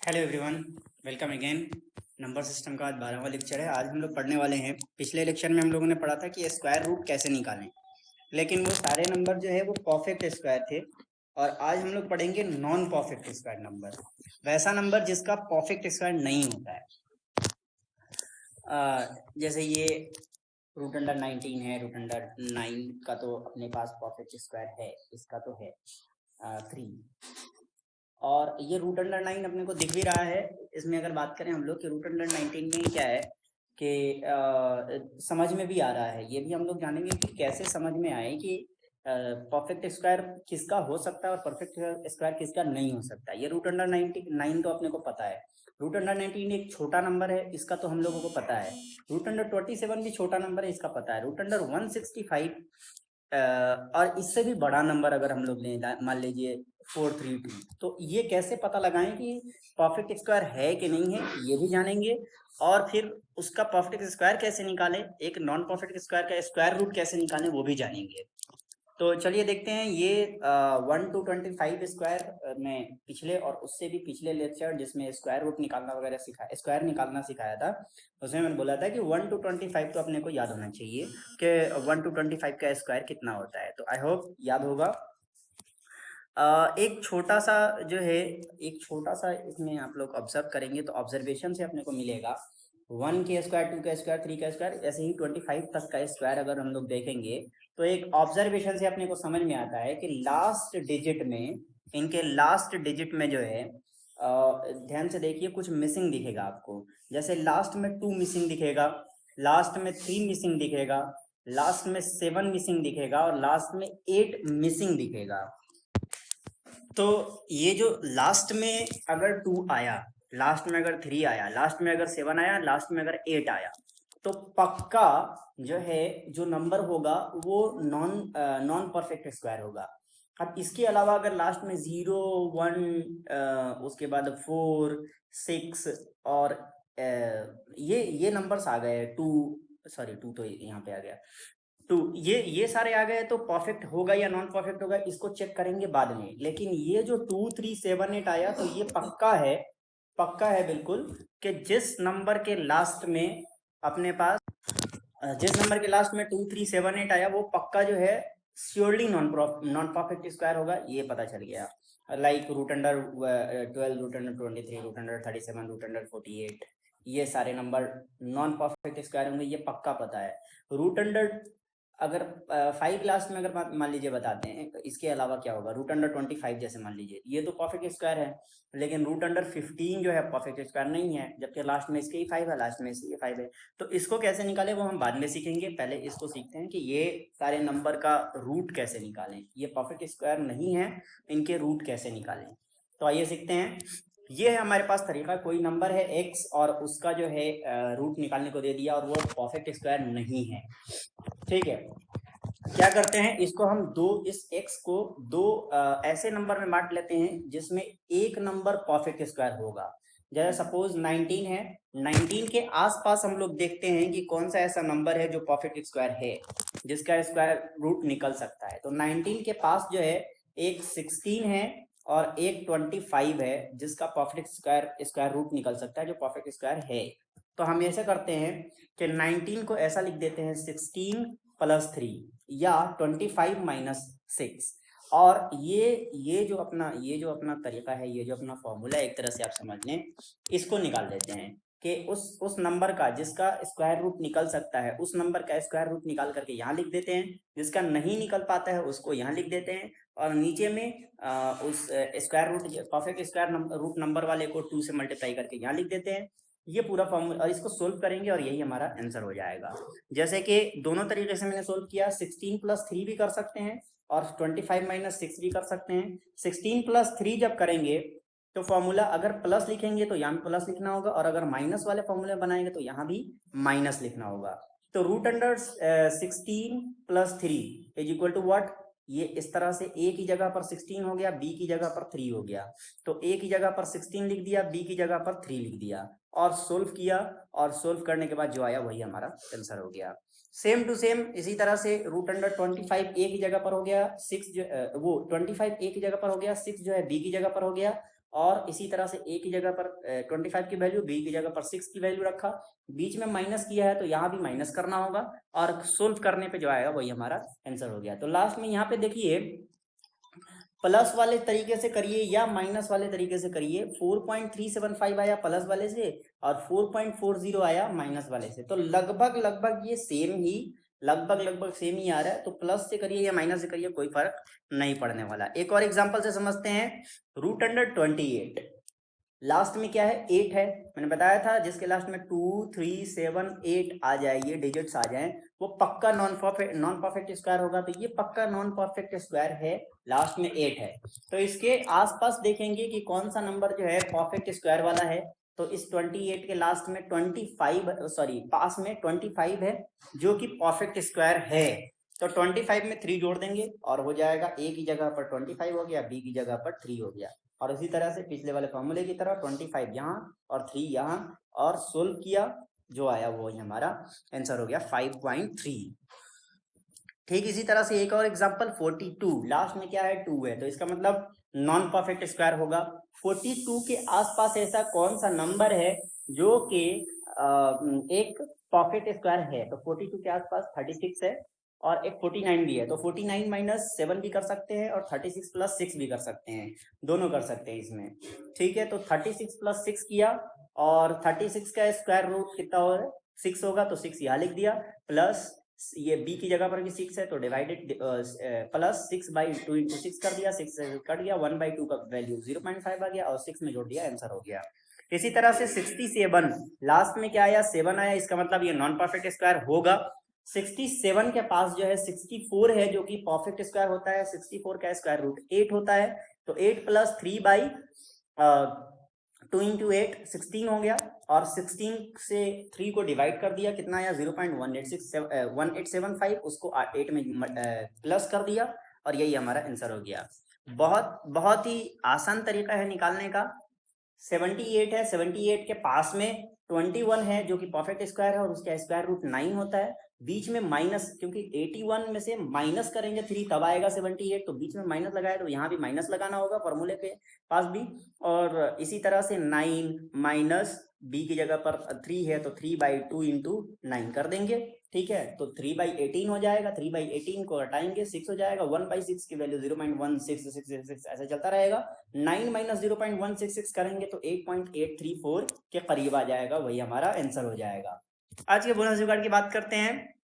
Hello everyone, welcome again. Number system का आज 12वां lecture है। आज हम लोग पढ़ने वाले हैं, पिछले लेक्चर में हम लोगों ने पढ़ा था कि स्क्वायर रूट कैसे निकालें, लेकिन वो सारे नंबर जो है वो परफेक्ट स्क्वायर थे। और आज हम लोग पढ़ेंगे नॉन परफेक्ट स्क्वायर नंबर, वैसा नंबर जिसका परफेक्ट स्क्वायर नहीं होता है। जैसे ये रूट अंडर 19 है, रूट अंडर 9 का तो अपने पास परफेक्ट स्क्वायर है, इसका तो है 3। और ये रूट अंडर 9 अपने को दिख भी रहा है। इसमें अगर बात करें हम लोग कि रूट अंडर 19 में क्या है कि समझ में भी आ रहा है। ये भी हम लोग जानेंगे कि कैसे समझ में आए कि परफेक्ट स्क्वायर किसका हो सकता है और परफेक्ट स्क्वायर किसका नहीं हो सकता। ये रूट अंडर 9 तो अपने को पता है। रूट अंडर 19 एक छोटा नंबर है, इसका तो हम लोगों को पता है। रूट अंडर 27 भी छोटा नंबर है, इसका पता है। रूट अंडर 165 और इससे भी बड़ा नंबर अगर हम लोग लें, मान लीजिए 432, तो ये कैसे पता लगाएं कि परफेक्ट स्क्वायर है कि नहीं है, ये भी जानेंगे। और फिर उसका परफेक्ट स्क्वायर कैसे निकालें, एक नॉन परफेक्ट स्क्वायर का स्क्वायर रूट कैसे निकालें, वो भी जानेंगे। तो चलिए देखते हैं। ये 1 to 25 स्क्वायर में पिछले और उससे भी पिछले लेक्चर जिसमें स्क्वायर रूट निकालना वगैरह सिखाया, स्क्वायर निकालना सिखाया था, उसमें मैंने बोला था कि 1 to 25 तो अपने को याद होना चाहिए कि 1 to 25 का स्क्वायर कितना होता है। तो आई होप याद होगा। एक छोटा सा जो है, एक छोटा सा इसमें आप लोग ऑब्जर्व करेंगे तो ऑब्जर्वेशन से अपने को मिलेगा 1 के स्क्वायर, 2 का स्क्वायर, 3 का स्क्वायर, ऐसे ही 25 तक का स्क्वायर अगर हम लोग देखेंगे तो एक ऑब्जर्वेशन से अपने को समझ में आता है कि लास्ट डिजिट में, इनके लास्ट डिजिट में जो है, ध्यान से देखिए, कुछ मिसिंग दिखेगा आपको। जैसे लास्ट में 2 मिसिंग दिखेगा, लास्ट में 3 मिसिंग दिखेगा, लास्ट में 7 मिसिंग दिखेगा और लास्ट में 8 मिसिंग दिखेगा। तो ये जो लास्ट में अगर 2 आया, लास्ट में अगर 3 आया, लास्ट में अगर 7 आया, लास्ट में अगर 8 आया, तो पक्का जो है जो नंबर होगा वो नॉन परफेक्ट स्क्वायर होगा। अब इसके अलावा अगर लास्ट में 0, 1, उसके बाद 4, 6 और ये नंबर्स आ गए, 2, सॉरी 2 तो यहाँ पे आ गया, तो ये सारे आ गए, तो परफेक्ट होगा या नॉन परफेक्ट होगा इसको चेक करेंगे बाद में। लेकिन ये जो 2, 3, 7, 8 आया, तो ये पक्का है बिल्कुल कि जिस नंबर के लास्ट में अपने पास, जिस नंबर के लास्ट में 2, 3, 7, 8 आया, वो पक्का जो है श्योरली नॉन परफेक्ट स्क्वायर होगा, ये पता चल गया। Like root under 12, root under 23, root under 37, root under 48, ये सारे नंबर नॉन परफेक्ट स्क्वायर होंगे, ये पक्का पता है। रूट अंडर अगर 5 लास्ट में अगर मान लीजिए बताते हैं, तो इसके अलावा क्या होगा, रूट अंडर 25 जैसे मान लीजिए, ये तो परफेक्ट स्क्वायर है। लेकिन रूट अंडर 15 जो है परफेक्ट स्क्वायर नहीं है, जबकि लास्ट में इसके ही 5 है, लास्ट में इसके 5 है। तो इसको कैसे निकालें वो हम बाद में सीखेंगे, पहले इसको सीखते हैं कि ये सारे नंबर का रूट कैसे निकालें। ये परफेक्ट स्क्वायर नहीं है, इनके रूट कैसे निकालें, तो आइए सीखते हैं। ये है हमारे पास तरीका, कोई नंबर है x और उसका जो है रूट निकालने को दे दिया और वो परफेक्ट स्क्वायर नहीं है। ठीक है, क्या करते हैं, इसको हम इस x को दो ऐसे नंबर में बांट लेते हैं जिसमें एक नंबर परफेक्ट स्क्वायर होगा। जैसे सपोज 19 है, 19 के आसपास हम लोग देखते हैं कि कौन सा ऐसा नंबर है जो परफेक्ट स्क्वायर है, जिसका स्क्वायर रूट निकल सकता है। तो 19 के पास जो है एक 16 है और एक 25 है, जिसका परफेक्ट स्क्वायर रूट निकल सकता है, जो परफेक्ट स्क्वायर है। तो हम ऐसे करते हैं कि 19 को ऐसा लिख देते हैं 16 प्लस 3 या 25 माइनस 6। और ये जो अपना तरीका है, ये जो अपना फॉर्मूला है, एक तरह से आप समझ लें, इसको निकाल देते हैं कि उस नंबर का जिसका स्क्वायर रूट निकल सकता है, उस नंबर का स्क्वायर रूट निकाल करके यहाँ लिख देते हैं, जिसका नहीं निकल पाता है उसको यहाँ लिख देते हैं, और नीचे में उस square root, perfect square root number वाले को 2 से मल्टीप्लाई करके यहाँ लिख देते हैं। ये पूरा फॉर्मूला, और इसको सोल्व करेंगे और यही हमारा आंसर हो जाएगा। जैसे कि दोनों तरीके से मैंने सोल्व किया, 16 प्लस 3 भी कर सकते हैं और 25 माइनस 6 भी कर सकते हैं। 16 प्लस 3 जब करेंगे तो फॉर्मूला अगर प्लस लिखेंगे तो यहाँ प्लस लिखना होगा, और अगर माइनस वाले फॉर्मूले बनाएंगे तो यहाँ भी माइनस लिखना होगा। तो root under 16 plus 3 is equal to what, ये इस तरह से a की जगह पर 16 हो गया, b की जगह पर 3 हो गया। तो a की जगह पर 16 लिख दिया, b की जगह पर 3 लिख दिया और सोल्व किया, और सोल्व करने के बाद जो आया वही हमारा आंसर हो गया। सेम टू सेम इसी तरह से रूट अंडर 25 a की जगह पर हो गया, 6 जो वो 25 a की जगह पर हो गया, 6 जो है b की जगह पर हो गया, और इसी तरह से a की जगह पर 25 की वैल्यू, b की जगह पर 6 की वैल्यू रखा, बीच में माइनस किया है तो यहाँ भी माइनस करना होगा और सोल्व करने पे जो आएगा वही हमारा आंसर हो गया। तो लास्ट में यहाँ पे देखिए प्लस वाले तरीके से करिए या माइनस वाले तरीके से करिए, 4.375 आया प्लस वाले से और 4.40 आया माइनस वाले से, तो लगभग लगभग ये सेम ही लगभग सेम ही आ रहा है। तो प्लस से करिए या माइनस से करिए कोई फर्क नहीं पड़ने वाला। एक और एग्जांपल से समझते हैं, √28 लास्ट में क्या है 8 है, मैंने बताया था जिसके लास्ट में 2 3 7 8 आ जाए, ये डिजिट्स आ जाएं, वो पक्का नॉन परफेक्ट स्क्वायर होगा। तो ये पक्का नॉन परफेक्ट स्क्वायर है, लास्ट में 8 है। तो इसके आसपास देखेंगे कि कौन सा नंबर जो है परफेक्ट स्क्वायर वाला है। तो इस 28 के लास्ट में 25 सॉरी पास में 25 है जो कि परफेक्ट स्क्वायर है। तो 25 में 3 जोड़ देंगे और हो जाएगा a की जगह पर 25 हो गया, b की जगह पर 3 हो गया। और इसी तरह से पिछले वाले फॉर्मूले की तरह 25 यहाँ और 3 यहाँ और सोल्व किया, जो आया वो ही हमारा आंसर हो गया 5.3। ठीक इसी तरह से एक और एग्जांपल 42, लास्ट में क्या है 2 है, तो इसका मतलब नॉन परफेक्ट स्क्वायर होगा। 42 के आसपास ऐसा कौन सा नंबर है जो कि एक परफेक्ट स्क्वायर है। तो 42 के आसपास 36 है और एक 49 भी है, तो 49 माइनस 7 भी कर सकते हैं और 36 प्लस 6 भी कर सकते हैं, दोनों कर सकते हैं इसमें। ठीक है, तो 36 प्लस 6 किया और 36 का स्क्वायर रूट कितना हो रहा है 6 होगा, तो 6 यहाँ लिख दिया, प्लस ये b की जगह पर भी 6 है तो डिवाइडेड प्लस 6/2 इंटू 6 कर दिया, 6 से कट गया, 1/2 का वैल्यू 0.5 आ गया और 6 में जोड़ दिया, आंसर हो गया। इसी तरह से 67 लास्ट में क्या आया 7 आया, इसका मतलब ये नॉन परफेक्ट स्क्वायर होगा। 67 के पास जो है 64 है जो कि परफेक्ट स्क्वायर होता है, 64 का स्क्वायर रूट 8 होता है, तो 8 प्लस 3/2 इंटू 8 16 हो गया और 16 से 3 को डिवाइड कर दिया, कितना आया 0.1875, उसको 8 में प्लस कर दिया और यही हमारा आंसर हो गया। बहुत बहुत ही आसान तरीका है निकालने का। 78 है, 78 के पास में 21 है जो कि परफेक्ट स्क्वायर है और उसका स्क्वायर रूट 9 होता है, बीच में माइनस, क्योंकि 81 में से माइनस करेंगे 3 तब आएगा 78, तो बीच में माइनस लगाया तो यहाँ भी माइनस लगाना होगा फॉर्मूले पे पास भी। और इसी तरह से 9 माइनस b की जगह पर 3 है तो 3/2 इंटू 9 कर देंगे। ठीक है, तो 3/18 हो जाएगा, 3/18 को हटाएंगे 6 हो जाएगा, 1/6 की वैल्यू 0.1666 ऐसे चलता रहेगा। 9 माइनस 0.166 करेंगे तो 8.834 के करीब आ जाएगा, वही हमारा आंसर हो जाएगा। आज के बोनस जुगाड़ की बात करते हैं।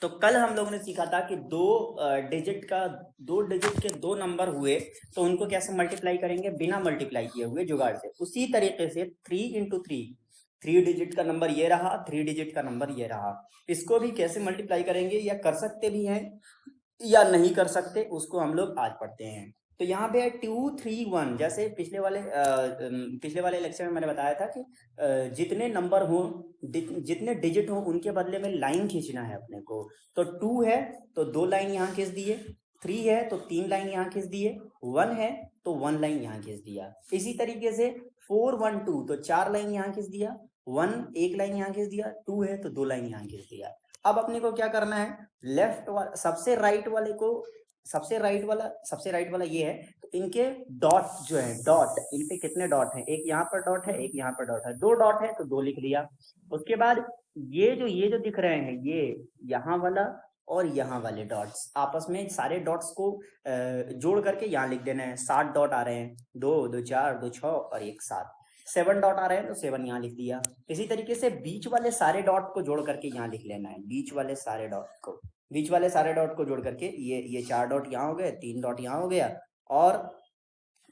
तो कल हम लोगों ने सीखा था कि दो डिजिट के दो नंबर हुए तो उनको कैसे मल्टीप्लाई करेंगे बिना मल्टीप्लाई किए हुए जुगाड़ से। उसी तरीके से 3 इंटू 3 डिजिट का नंबर ये रहा, 3 डिजिट का नंबर ये रहा, इसको भी कैसे मल्टीप्लाई करेंगे या कर सकते भी हैं या नहीं कर सकते, उसको हम लोग आज पढ़ते हैं। तो यहाँ पे है 2 3 1, जैसे पिछले वाले लेक्चर में मैंने बताया था कि जितने नंबर हो जितने डिजिट हो उनके बदले में लाइन खींचना है अपने को। तो 2 है तो 2 लाइन यहाँ खींच दिए, 3 है तो 3 लाइन यहाँ खींच दिए, 1 है तो 1 लाइन यहाँ खींच दिया। इसी तरीके से 4 1 2 तो 4 लाइन यहाँ खींच दिया, 1 एक लाइन यहाँ खींच दिया, 2 है तो 2 लाइन यहाँ खींच दिया। अब अपने को क्या करना है, लेफ्ट वाला सबसे राइट वाला ये है, तो इनके डॉट जो है डॉट, इन पे कितने डॉट हैं, एक यहाँ पर डॉट है एक यहाँ पर डॉट है, 2 डॉट है तो 2 लिख दिया। उसके बाद ये जो दिख रहे हैं ये यहाँ वाला और यहाँ वाले डॉट्स आपस में सारे डॉट्स को जोड़ करके यहाँ लिख देना है। 7 डॉट आ रहे हैं, 2 2 4 2 6 और 1 7, 7 डॉट आ रहे हैं तो 7 यहाँ लिख दिया। इसी तरीके से बीच वाले सारे डॉट को जोड़ करके यहाँ लिख लेना है, बीच वाले सारे डॉट को जोड़ करके ये 4 डॉट यहाँ हो गए, 3 डॉट यहाँ हो गया और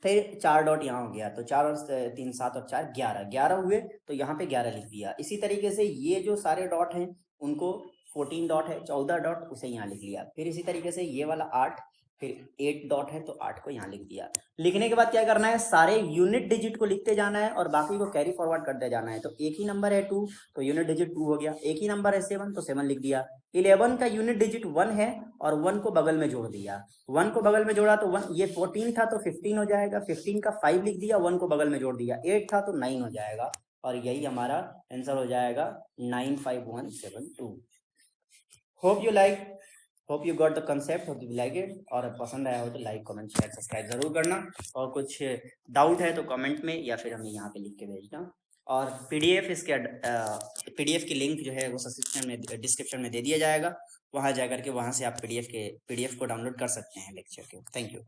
फिर 4 डॉट यहाँ हो गया, तो 4 और 3 7 और 4 11 हुए, तो यहाँ पे 11 लिख दिया। इसी तरीके से ये जो सारे डॉट हैं उनको 14 डॉट है, 14 डॉट उसे यहाँ लिख लिया। फिर इसी तरीके से ये वाला 8, फिर 8 डॉट है तो 8 को यहाँ लिख दिया। लिखने के बाद क्या करना है, सारे यूनिट डिजिट को लिखते जाना है और बाकी को कैरी फॉरवर्ड करते जाना है। तो एक ही नंबर है 2 तो यूनिट डिजिट 2 हो गया, एक ही नंबर है 7 तो 7 लिख दिया। 11 का यूनिट डिजिट 1 है और 1 को बगल में जोड़ दिया, 1 को बगल में जोड़ा तो 1, ये 14 था तो 15 हो जाएगा, 15 का 5 लिख दिया, 1 को बगल में जोड़ दिया, 8 था तो 9 हो जाएगा और यही हमारा आंसर हो जाएगा 95172। Hope you like. Hope you got the concept, hope you like it, और पसंद आया हो तो लाइक कमेंट शेयर सब्सक्राइब जरूर करना, और कुछ डाउट है तो कमेंट में या फिर हमें यहाँ पे लिख के भेजना। और पीडीएफ इसके पीडीएफ की लिंक जो है वो सब्सक्रिप्शन में डिस्क्रिप्शन में दे दिया जाएगा, वहाँ जा करके वहाँ से आप पीडीएफ को डाउनलोड कर सकते हैं लेक्चर के। Thank you.